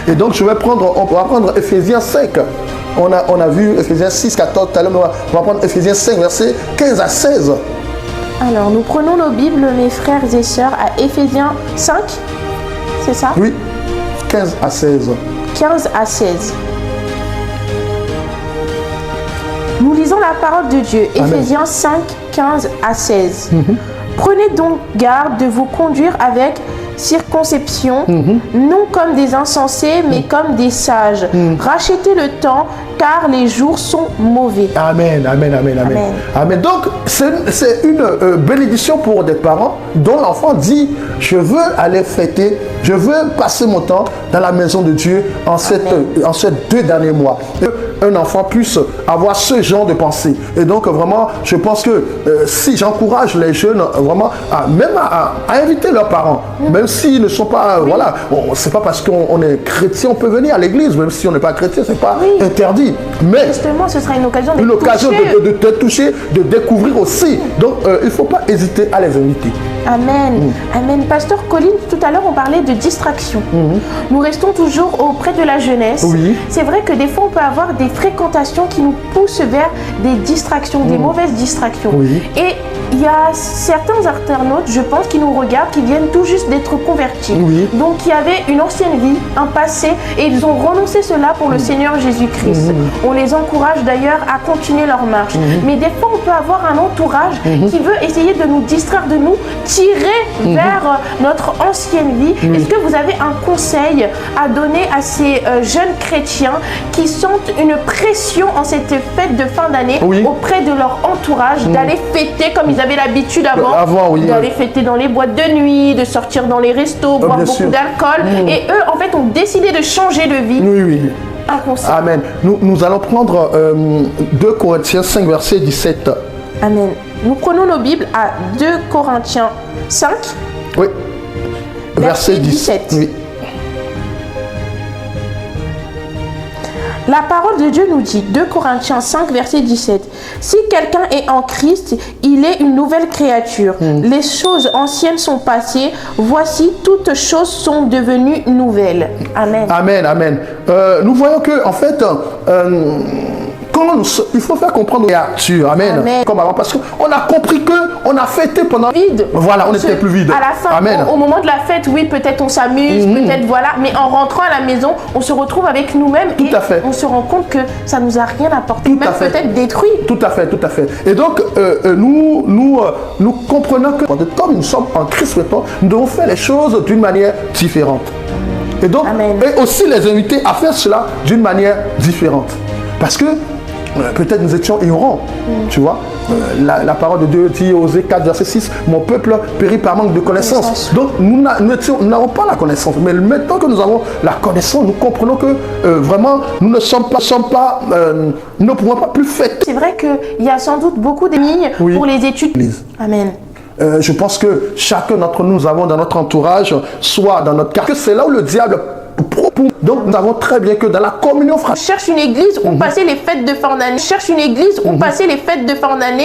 Et donc, on va prendre Ephésiens 5. On a vu Ephésiens 6, 14 tout à l'heure, mais on va prendre Ephésiens 5, versets 15 à 16. Alors, nous prenons nos Bibles, mes frères et sœurs, à Éphésiens 5, c'est ça? Oui, 15 à 16. 15 à 16. Nous lisons la parole de Dieu, Éphésiens 5, 15 à 16. Prenez donc garde de vous conduire avec circonception, non comme des insensés, mais comme des sages. Rachetez le temps, car les jours sont mauvais. Amen, amen, amen, amen. Amen. Donc, c'est une bénédiction pour des parents dont l'enfant dit, je veux aller fêter, je veux passer mon temps dans la maison de Dieu en ces 2 derniers mois. Un enfant puisse avoir ce genre de pensée. Et donc, vraiment, je pense que si j'encourage les jeunes, vraiment, à inviter leurs parents, même s'ils ne sont pas, voilà, c'est pas parce qu'on est chrétien, on peut venir à l'église, même si on n'est pas chrétien, c'est pas interdit. Mais justement, ce sera une occasion de te toucher, de découvrir aussi. Donc, il ne faut pas hésiter à les inviter. Amen. Amen. Pasteur Colin, tout à l'heure, on parlait de distraction. Nous restons toujours auprès de la jeunesse. Oui. C'est vrai que des fois, on peut avoir des fréquentations qui nous poussent vers des distractions, des mauvaises distractions. Oui. Et il y a certains internautes, je pense, qui nous regardent, qui viennent tout juste d'être convertis. Oui. Donc, qui avaient une ancienne vie, un passé, et ils ont renoncé cela pour le Seigneur Jésus-Christ. On les encourage d'ailleurs à continuer leur marche. Mais des fois, on peut avoir un entourage qui veut essayer de nous distraire, de nous tirer vers notre ancienne vie. Est-ce que vous avez un conseil à donner à ces jeunes chrétiens qui sentent une pression en cette fête de fin d'année auprès de leur entourage, d'aller fêter comme ils avaient l'habitude avant, d'aller fêter dans les boîtes de nuit, de sortir dans les restos, boire beaucoup d'alcool. Et eux, en fait, ont décidé de changer de vie. Un conseil. Amen. Nous allons prendre 2 Corinthiens 5, verset 17. Amen. Nous prenons nos Bibles à 2 Corinthiens 5, oui. Verset 17. Oui. La parole de Dieu nous dit, 2 Corinthiens 5, verset 17, « Si quelqu'un est en Christ, il est une nouvelle créature. Les choses anciennes sont passées, voici, toutes choses sont devenues nouvelles. » Amen. Amen, amen. Nous voyons que, en fait, il faut faire comprendre la créature. Amen. Amen. Comme avant, parce qu'on a compris qu'on a fêté pendant... Vide. Voilà, on était plus vide. À la fin, amen. Au moment de la fête, oui, peut-être on s'amuse, peut-être voilà, mais en rentrant à la maison, on se retrouve avec nous-mêmes et on se rend compte que ça nous a rien apporté, même peut-être détruit. Tout à fait, tout à fait. Et donc, nous comprenons que comme nous sommes en Christ maintenant, nous devons faire les choses d'une manière différente. Et donc, et aussi les inviter à faire cela d'une manière différente. Parce que peut-être nous étions ignorants, tu vois. La parole de Dieu dit, Osée 4, verset 6, « Mon peuple périt par manque de connaissance. » Donc, nous n'avons pas la connaissance. Mais maintenant que nous avons la connaissance, nous comprenons que vraiment, nous ne ne pouvons pas plus fêter. C'est vrai qu'il y a sans doute beaucoup de lignes pour les études. Amen. Je pense que chacun d'entre nous avons dans notre entourage, soit dans notre quartier, c'est là où le diable... Donc nous savons très bien que dans la communion fraternelle, cherche une église où passer les fêtes de fin d'année. Cherche une église où passer les fêtes de fin d'année.